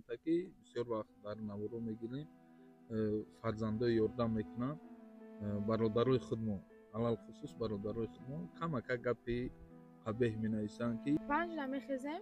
таки бисёр вақт дар наворо мегирем фарзандои ёрдам мекунанд бародарои худмо, алалхусус бародарои худмо камака гапи қабеҳ менависанд ки 5 мехезем,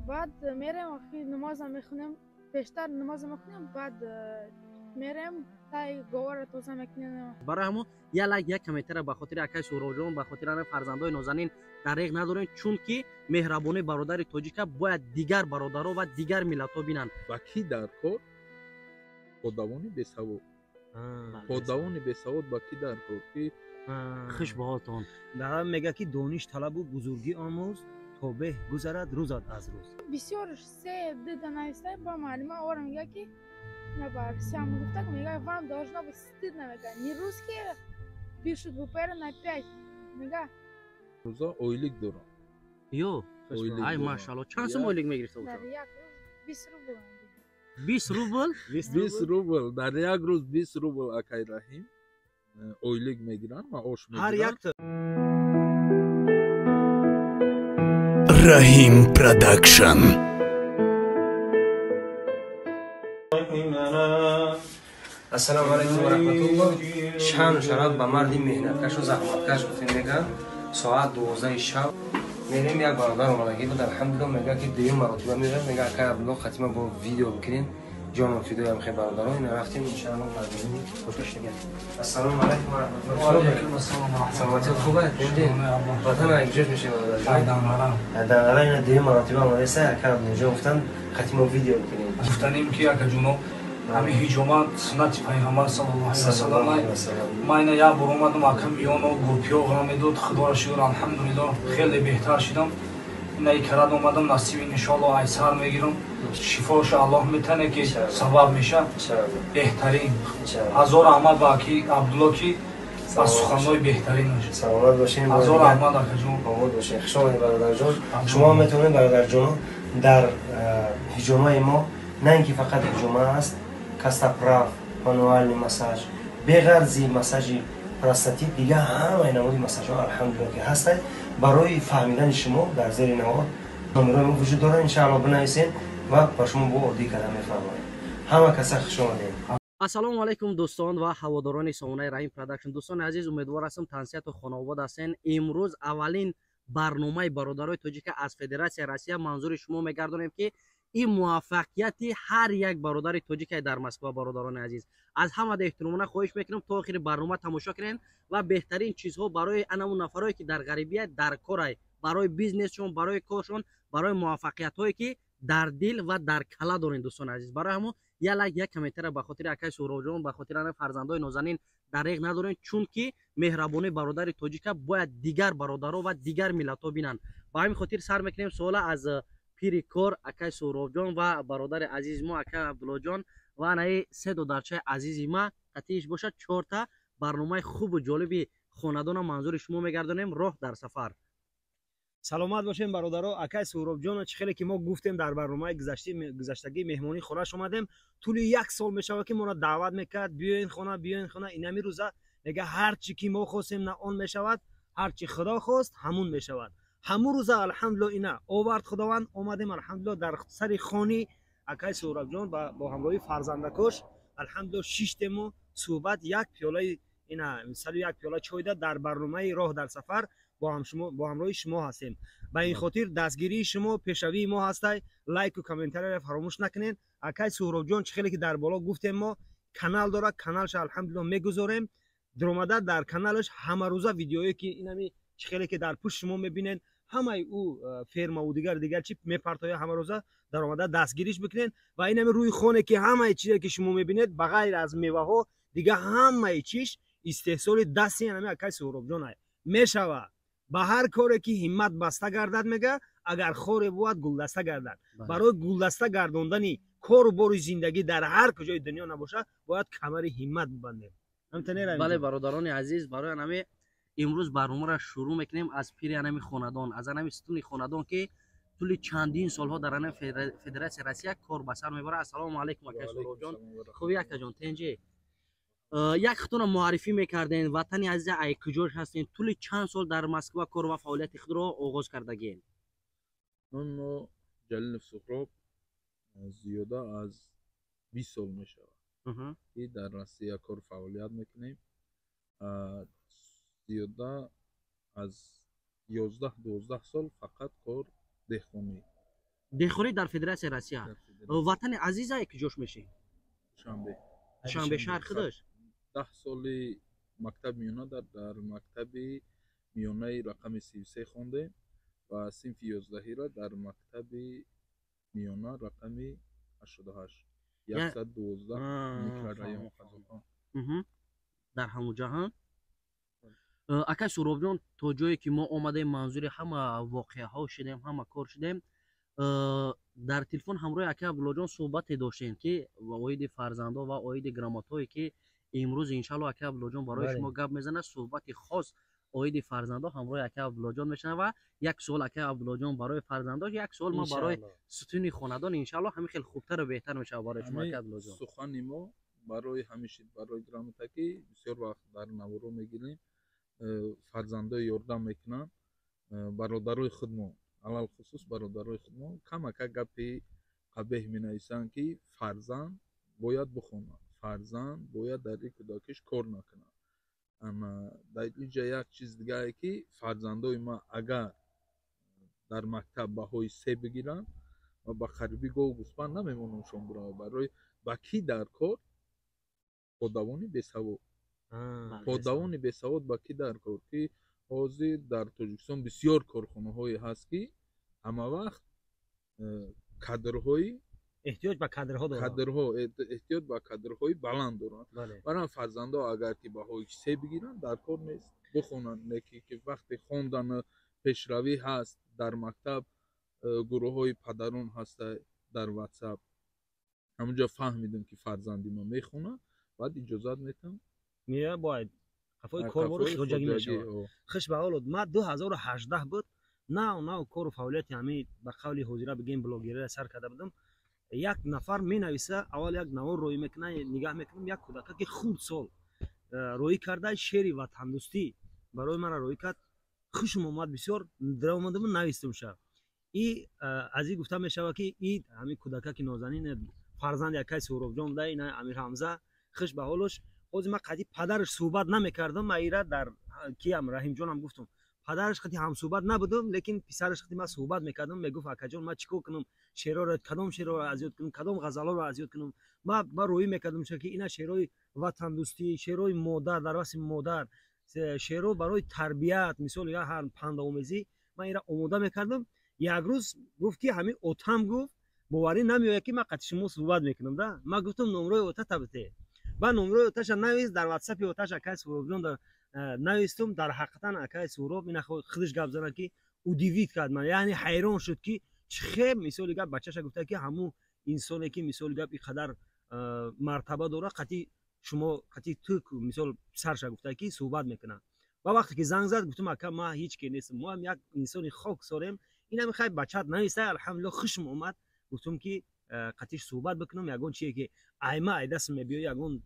баъд мерем охир намозам мехунем, пештар намозам мехунем, баъд мерем тай говора тоза мекунем. барои ҳамо як каметара ба хотири акай Суҳробҷон, ба хотири ана фарзандои нозанин дариқ надорем, чунки меҳрабонии бародари тоҷика бояд дигар бародаро ва дигар миллатҳо бинанд. ба ки дар кор подавони бесавод, подавони бесавод ба ки дар кор ки хуш ба ҳолтон. Дарам мега ки дониш талабу бузургӣ омӯз то беҳ гузарад рӯзат аз рӯз. Бисёр се дида навистай ба маълима ора мега ки на бар сям гуфтак мега вам должно быть стыдно мега. Не русские пишут бупере на 5 мега. рӯза ойлик дорам. Ё, Ойлик ай дорам. машалло. Чанд сум ойлик мегирифта Дар бошад? як рӯз 20 рубл. 20 рубл? 20 рубл дар як рӯз 20 рубл акай Раҳим ойлик мегиранд ва ош Ҳар мегиранд. як Rahim Production. Assalomu alaykum va rahmatulloh. Sham sharaf ba mardi mehnatkаш ва захматкаш гуфтем меган соат 12 шаб мерем як бародар омадагӣ буд алҳамдулилlah мега ки дуюм маротиба мерем мега акай Абдулло хатима бо видео бикирем ҷоном фидоям хе бародарон ина рафтем иншааллоҳ мардини хушош шугем. Ассалому алайкум ва rahmatulloh. Ва алайкум ассалом ва rahmatulloh. Саломати хубе? Дин. Ватан айҷош меши бародар. Айдан ина дуюм маротиба омадеса акай Абдулло гуфтан хатима видео бикирем. گفتنیم که اگه جنوب همین هجومات سنت پیامبر صلی الله علیه و سلم من یا برآمدم اکم میانو گروپیو غمیدود خدا را شکر الحمدلله خیلی بهتر شدم اینایی کرد اومدم نصیب ان شاء الله ایسر میگیرم شفاش الله میتونه که سبب میشه بهترین هزار احمد با کی عبدالله کی از سخنهای بهترین میشه. سلامت باشین. هزار احمد اکا جون. آمود باشین. خوشحال برادر جون. شما میتونید برادر جون در هجومای ما نه اینکه فقط هجوم است کاستاپراف مانوال مساج بغیر زی مساجی پراستاتی دیگه همه نمودی مساج ها الحمدلله که هست برای فهمیدن شما در زیر نوار نمره ما وجود داره ان شاء الله بنویسین و با شما با عادی کلام میفرمایید همه کسا خوش اومدید. ассалому алайкум дӯстон ва ҳаводорони сомонаи Rahim Production. дӯстони азиз, умедвор ҳастам тансияту хонобод ҳастен. имрӯз аввалин барномаи бародарои тоҷика аз Федератсияи Россия манзури шумо мегардонем ки این موفقیتی هر یک برادر تاجیک در مسکو برادران عزیز از همه احترامانه خواهش میکنم تا آخر برنامه تماشا کنین و بهترین چیزها برای انمون نفرایی که در غریبیت در کارای برای بیزنسشون برای کارشون برای موفقیت هایی که در دل و در کلا دارین دوستان عزیز برای همون یک کامنتر به خاطر اکای سهرابجان به خاطر ان فرزندای نازنین دریغ ندارین چون که مهربانی برادر تاجیک باید دیگر برادرها و دیگر ملت‌ها بینن. با همین خاطر سر میکنیم سوال از پیری کار اکای سهرابجان و برادر عزیز ما اکای عبدالله جان و انای سه دخترچه عزیز ما قطعیش باشد 4 تا برنامه خوب و جالبی خاندان منظور شما میگردانیم راه در سفر. سلامت باشین برادرها. اکای سهرابجان چه خیلی که ما گفتیم در برنامه گذشتگی مهمانی خونه‌اش اومدیم طول 1 سال میشه که ما را دعوت میکرد بیاین خونه اینمی روزا میگه هر چی که ما خواستیم نه اون میشود هر چی خدا خواست همون میشود. همون روزا الحمدلله اینا آورد خداوند اومدیم الحمدلله در سر خانی اکای سهرابجان با همراهی فرزندکش الحمدلله 6 تمو صحبت یک پیاله اینا مثلا یک پیاله چای در برنامه راه در سفر با همراهی شما هستیم. با این خاطر دستگیری شما پیشوی ما هستای لایک و کامنتر را فراموش نکنین. اکای سهرابجان چه خیلی که در بالا گفتیم ما کانال داره کانالش الحمدلله میگذاریم درآمده در کانالش همه روزا ویدیویی که اینمی چه خیلی که در پشت شما میبینین همه او فرما و دیگر چی میپرتای همه روزا در آمده دستگیریش بکنین و این همه روی خانه که همه چیزی که شما میبینید بغیر از میوه ها دیگه همه چیز استحصال دستی همه اکای سهرابجان میشوه. با هر کاری که همت بسته گردد میگه اگر خور بود گلدسته گردد. برای گلدسته گرداندن کار و بار زندگی در هر کجای دنیا نباشه باید کمر همت ببندیم. بله برادران عزیز برای همه امروز برنامه را شروع میکنیم از پیر انمی خاندان از انمی ستون خاندان که طول چندین سالها در انم فدراسیون روسیه کار به سر میبره. السلام علیکم اکای سهرابجان. خوبی اکا جان تنجی یک خودتون معرفی میکردین وطن عزیز ای کجاش هستین طول چند سال در مسکو کار و فعالیت خود را آغاز کردگین؟ من جلیل سهراب зиёда аз 20 сол мешавад Мгм. ки дар Россия кор фаъолият мекунем. Зиёда аз 11-12 сол фақат кор деҳқонӣ дехорӣ дар федератсияи Россия. дар федератсия. ватани азизае ки ҷош мешӣ? Душанбе. Душанбе шаҳр худаш? 10 соли мактаби миёна дар мактаби миёнаи рақами 33 хондем ва синфи 11-ира дар мактаби миёна рақами 88 112 микрорайон Қазохан. Мгм. дар ҳамон ҷаҳан. Акай Суробҷон, то ҷое ки мо омадем манзури ҳама воқеаҳо шидем, ҳама кор шидем. дар телефон ҳамроҳи акай Абдуллоҷон суҳбате доштем ки оиди фарзандо ва оиди грамотое ки имрӯз иншалло акай Абдуллоҷон барои шумо гап мезана. Суҳбати хос оиди фарзандо ҳамроҳи акай Абдуллоҷон мешавад ва як суол акай Абдуллоҷон барои фарзандош, як суол ма барои сутуни хонадон. иншалло ҳамин хел хубтару беҳтар мешавад барои шумо акай Абдуллоҷон. сухани мо барои ҳамишин барои грамотагӣ бисёр вақт дар наворо мегирем, фарзандои ёрдам мекунанд, бародарои худмо, алал хусус бародарои худмо камака гапи қабеҳ менависанд ки фарзанд бояд бихонад, фарзанд бояд дар ин кӯдакиш кор накунад. дар инҷа як чиз дигае ки фарзандои ман агар дар мактаб баҳои 3 бигиранд ва ба қарибӣ гов гӯспанд намемонамшон бурава барои ба кӣ дар кор? подавони бесавод. подавони бесавод ба кӣ дар кор? Ки ҳозир дар Тоҷикистон бисёр корхонаҳое ҳаст ки ҳамавақт кадрҳои эҳтиёҷ ба кадрҳо дорад. эҳтиёҷ ба кадрҳои баланд доранд. барои фарзандо агар ки баҳои 3 бигиранд дар кор нест, бихонанд. Неки ки вақте хондан пешравӣ ҳаст дар мактаб, гурӯҳҳои падарон ҳаста дар WhatsApp, ҳамонҷо фаҳмидем ки фарзанди ман мехонад, баъд иҷозат метам мия бояд қафои корбори хоҷагӣ мешавад. хушбаҳолод ма 2018 буд нав кору фаъолияти ҳамин ба қавли ҳозира бигем блогерия сар карда будам. як нафар менависа, аввал як навор рӯй мекуна, нигаҳ мекунам, як кӯдака ки хурд сол рӯй карда шеъри ватандӯстӣ барои мара рӯй кард. хушум омад бисёр, даромадаму навистумша. И аз ин гуфта мешавад ки ин ҳамин кӯдака ки нозанин фарзанди акай Суҳробҷон да, ина Амир Ҳамза хуш ба ҳолош. ҳозир ман қади падараш суҳбат намекардам. ман ира дар киам Раҳимҷонам гуфтам, падараш қади ҳамсуҳбат набудам, лекин писараш қади ман суҳбат мекардам. мегуфт акаҷон ман чӣ кор кунам, шеъроро кадом шеъроро аз ёд кунам, кадом ғазалоро аз ёд кунам. ман рӯӣ мекардам ки ина шеърои ватандӯстӣ, шеърои модар дар васми модар, шеъро барои тарбият, мисол я ҳар пандомезӣ ман ира омода мекардам. як рӯз гуфт ки ҳамин отам гуфт боварӣ намеояд ки ман қади шумо суҳбат мекунам да. ман гуфтам номрои ота табите. ба номрои оташа навист, дар WhatsApp-и оташ акай Суҳробҷон навистум. дар ҳақиқатан акай Суҳроб ина худаш гап зада ки удивит кард ман, яъне ҳайрон шуд ки чихе мисоли гап бачаша гуфта ки ҳамун инсоне ки мисоли гап иқадар мартаба дора, қати шумо қати ту мисол писарша гуфта ки суҳбат мекунад. ва вақте ки занг зад гуфтам ака ман ҳеҷ ки нестам, мо ҳам як инсони хоксорем. ина мехай бачат нависта. алҳамдулилло хушум омад. гуфтам ки қатиш суҳбат бикунам, ягон чие ки айма айдаст мебиё, ягон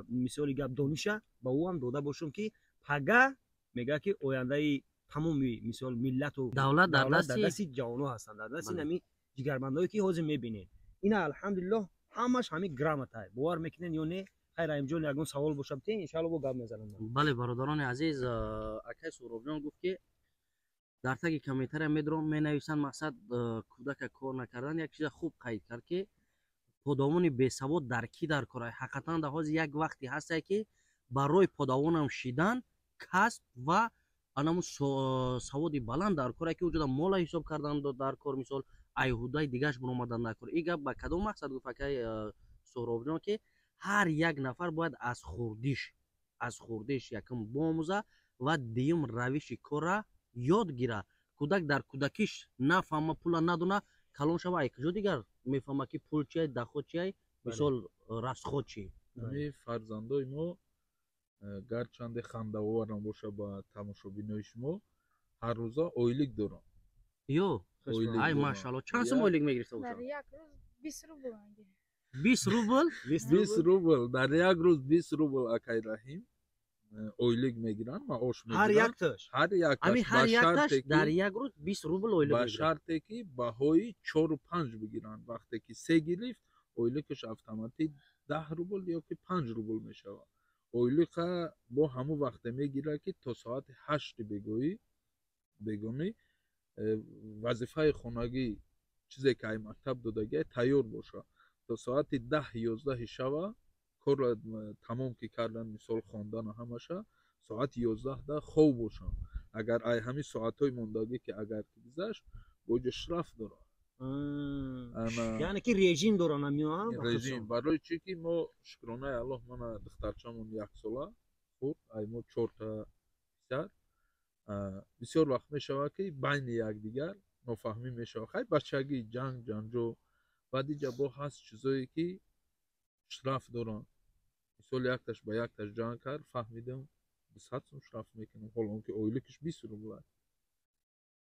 мисоли гап дониша ба ӯ ҳам дода бошам ки пага мега ки ояндаи тамоми мисол миллату давлат дар дасти ҷавонҳо ҳастанд, дар дасти нами ҷигарбандое ки ҳозир мебинем. ина алҳамдулилло ҳамаш ҳамин грамота бовар мекунед ё не? хайр Раҳимҷон, ягон савол боша битен, иншалло бо гап мезанам. бале бародарони азиз, акай Суҳробҷон гуфт ки дар таги комментария медорам менависанд мақсад кӯдака кор накардан. як чиза хуб қайд кард ки подавони бесавод дар кӣ дар кор аст. ҳақиқатан дар ҳозир як вақте ҳастае ки барои подавонам шидан касб ва анамун саводи баланд дар кор ки уҷуда мола ҳисоб кардан дар кор, мисол айҳудаи дигааш буромадан дар кор. ин гап ба кадом мақсад гуфт акай Суҳробҷон ки ҳар як нафар бояд аз хурдиш якум бомӯза ва дуюм равиши корра ёд гира. кӯдак дар кӯдакиш нафаҳма, пула надона, калон шава ай куҷо дигар мефаҳма ки пул чия, даход чия, мисол расход чи. ҳамин фарзандои мо гарчанде хандаоварам боша ба тамошобинои шумо, ҳаррӯза ойлик дорам. ё ай машалло, чанд сум ойлик мегирифта бошад? дар як рӯз 20 рубл мегирифт. 20 рубл? 20 рубл дар як рӯз 20 рубл акай Раҳим اویلگ میگیرن معاش هر میگیرن یکتش هر یک ами ҳар якташ شرطی дар که як рӯз 20 рубл ойлик با мегирад. شرطی که بهای 4 و 5 بگیرن وقتی که 3 گرفت اویلکش اتوماتیک 10 روبل یا که 5 روبل میشه اویلک با همو وقت میگیره که تا ساعت 8 بگویی وظیفه خانگی چیزی که ای مکتب دادگی تیار باشه تا ساعت 10 11 شب کار تمام که کردن مثال خواندن و همشه ساعت 11 ده خواب باشه اگر ای همین ساعت های موندگی که اگر گذشت باید شرف داره یعنی که رژیم دارن همینا رژیم برای چی که ما شکرانه الله من دخترچمون 1 ساله خود ای ما 4 تا پسر بسیار وقت میشود که بین یکدیگر نافهمی میشود خیلی بچگی جنگ جنجو و دیگه با هست چیزایی که شرف دارن مثال یکتش با یکتش جنگ کرد فهمیدم 20 سوم شرف میکنم حالا که اویلکش 20 روبل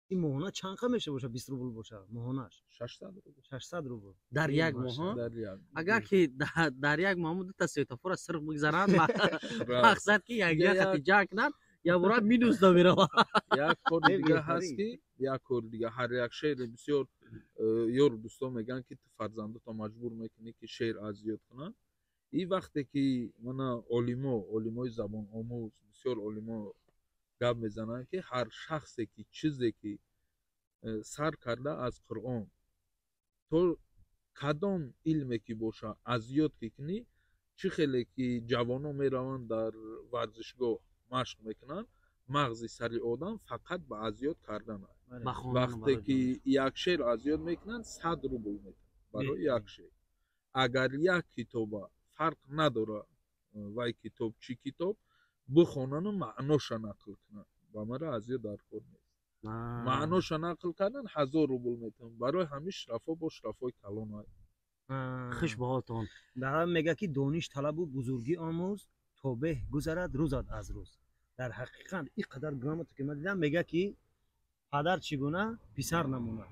این ماهانه چند میشه باشه 20 روبل باشه ماهانش 600 روبل 600 روبل дар як моҳ در یک агар ки дар як моҳ дута светофора сирқ бигзаранд мақсад ки якҷоя ҷанг кунанд ябора минусда меравад یک کار دیگه هست که یک کار دیگه هر یک شعر بسیار یار دوستان میگن که فرزندات مجبور میکنی که شعر اذیت کنن این وقتی که من علمای زبان آموز بسیار علما گپ میزنن که هر شخصی که چیزی که سر کرده از قرآن تو کدام علمی که باشه اذیت کنی چه خیلی که جوانان میروند در ورزشگاه مشق میکنن مغز سری آدم فقط به اذیت کردن وقتی که یک شعر اذیت میکنن 100 روبل میتن برای یک شعر اگر یک کتاب فرق نداره وای کتاب چی کتاب بخونن و معناش نقل کنن و مرا اذیت در کار نیست معناش نقل کردن 1000 روبل میتن برای همیش رفا با شرفای کلان های خوش باهاتون دارم میگه که دانش طلب و بزرگی آموز تا به گذرد روزت از روز در حقیقت اینقدر گرامت که من دیدم میگه که پدر چگونه پسر نمونه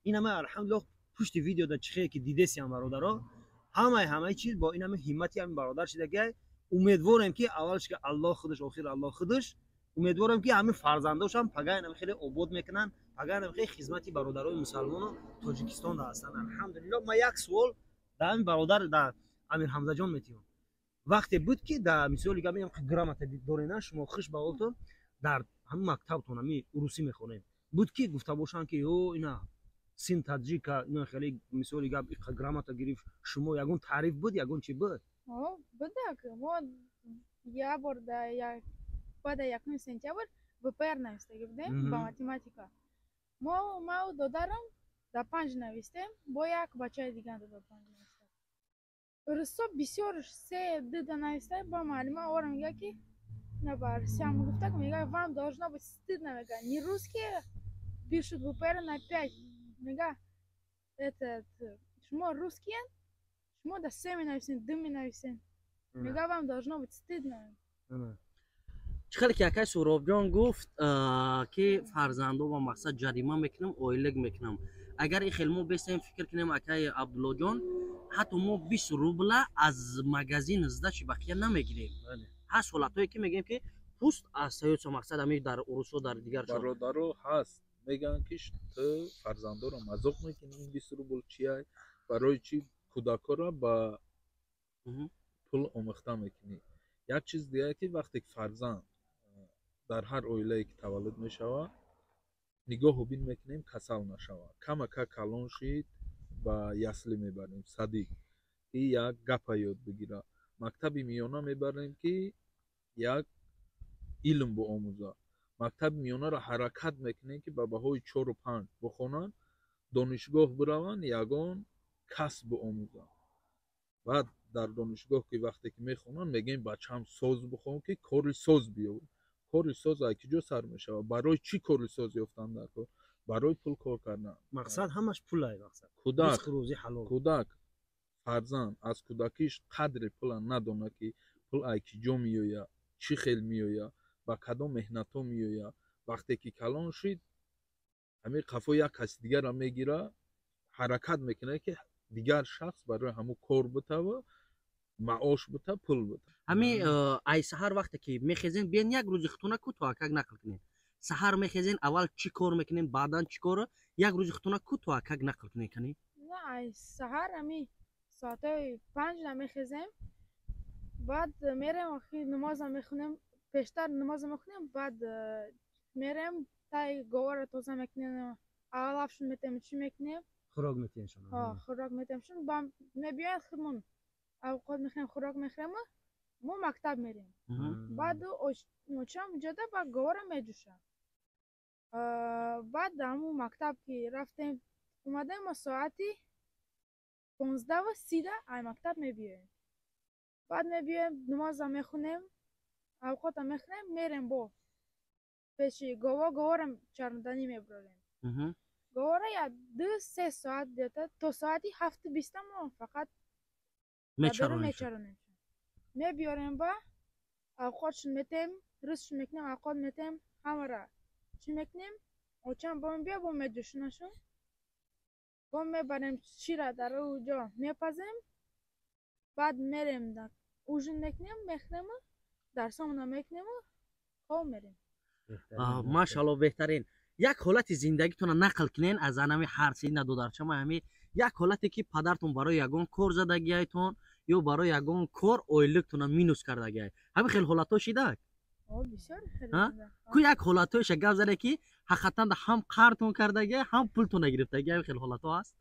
این همه الحمدلله پشت ویدیو در چخه که دیده سیم برادرها همه چیز با این همه همتی هم برادر شده که امیدوارم که اولش که الله خودش آخر الله خودش امیدوارم که همه فرزنداش هم پگاه خیلی عبود میکنن پگاه خیلی خدمتی برادرای مسلمان و تاجیکستان هستن الحمدلله. ما یک سوال در همین برادر در امیر حمزه جان میتونم وقتی بود که در مثال دیگه میگم گرامت دارین شما خوش باولتون در هم مکتبتون می روسی میخونین بود که گفته باشن که او اینا سین تاجیک اینا خیلی مثال دیگه گرامت گرفت شما یگون تعریف بود یگون چی بود بدك я борда я بعد 1 سپتامبر ВПР نوشته بودم با ماتماتیکا ما دادارم در 5 نوشتم با یک بچه دیگه در 5 نوشتم رسوب بسیار سه دیده نوشته با معلم آورم میگه که نه برسیم گفته که میگه вам должно быть стыдно میگه не русские пишут ВПР на 5 میگه этот شما русские شما در 3 نوشتین 2 نوشتین میگه вам должно быть стыдно چخیلی که اکای سوراب جان گفت که فرزندو با مقصد جریمه میکنم اویلگ میکنم اگر این خیلی ما بسیم فکر کنیم اکای عبدالله جان حتی ما 20 روبل از مگزین زده چی بقیه نمیگیریم هست حالتایی که میگیم که پوست از سیوت مقصد همی در اروسو در دیگر برادرو هست میگن که تو فرزندا رو مذاق میکنی این 20 روبل چیه برای چی کودکا رو با پول آموخته میکنی یک چیز دیگه که وقتی فرزند در هر اویله‌ای که تولد میشود نگاه و بین میکنیم کسل نشود کمک کلان شید با یسلی میبریم صدیق که یک گپ یاد بگیره مکتب میانه میبریم که یک علم با آموزه مکتب میانه را حرکت میکنیم که به بهای 4 و 5 بخونن دانشگاه بروند یگان کسب آموزه و در دانشگاه که وقتی که میخونن میگیم بچه‌م ساز بخون که کاری ساز بیاور کاری ساز از کجا سر میشه برای چی کاری ساز یافتن در کار برای پول کار کردن مقصد همش پوله مقصد کودک فرزند از کودکیش قدر پول ندونه که پول از کجا میآید چی خیلی میآید با کدام مهنت ها میآید وقتی که کلان شد همین قفا یک کس دیگر را میگیره حرکت میکنه که دیگر شخص برای همو کار بتوه маош бута пул бута. ҳамин ай саҳар вақте ки мехезен биен як рӯзи хутуна кутуакак нақл кунед. саҳар мехезен аввал чӣ кор мекунед, баъдан чӣ кор? Як рӯзи хутуна кутуакак нақл кунед канӣ? نه ای سحر همی ساعتای 5 میخیزیم بعد میریم آخی نماز میخونیم پیشتر نماز میخونیم بعد میریم تای گوار توزه میکنیم اول افشون میتیم چی میکنیم خوراک میتین شما خوراک میتیم شون با میبیاین خودمون اوقات میخوریم خوراک میخوریم ما مکتب میریم بعد اوچم جده با گوار میجوشم بعد همون مکتب که رفتیم اومدیم ما ساعتی 15:30 ای مکتب میبیایم بعد میبیایم نماز میخونیم اوقات میخونیم میریم با پیشی گوارم چرندنی میبریم گواره یا 2-3 ساعت دیتا تا ساعتی 7:20 ما فقط میچرونیم میبیاریم با اوقاتشون میتیم رسشون میکنیم اوقات میتیم همه را چی میکنیم اوچم با بیا با میجوشونشون با میبریم شیر در اونجا میپزیم بعد میریم در اوژن میکنیم میخوریم درسامون میکنیم خواب میریم ماشاءالله بهترین یک حالت زندگیتون نقل کنین از انمی حرسی ندودارچم همی یک حالتی که پدرتون برای یگان کار زدگیتون یا برای یگان کار اویلکتون مینوس کردگی همین خیلی حالتا شیده بسیار خیلی کو یک حالتوش گپ زده که حقیقتا هم قرضتون کردگی هم پولتون گرفتگی همین خیلی حالتا هست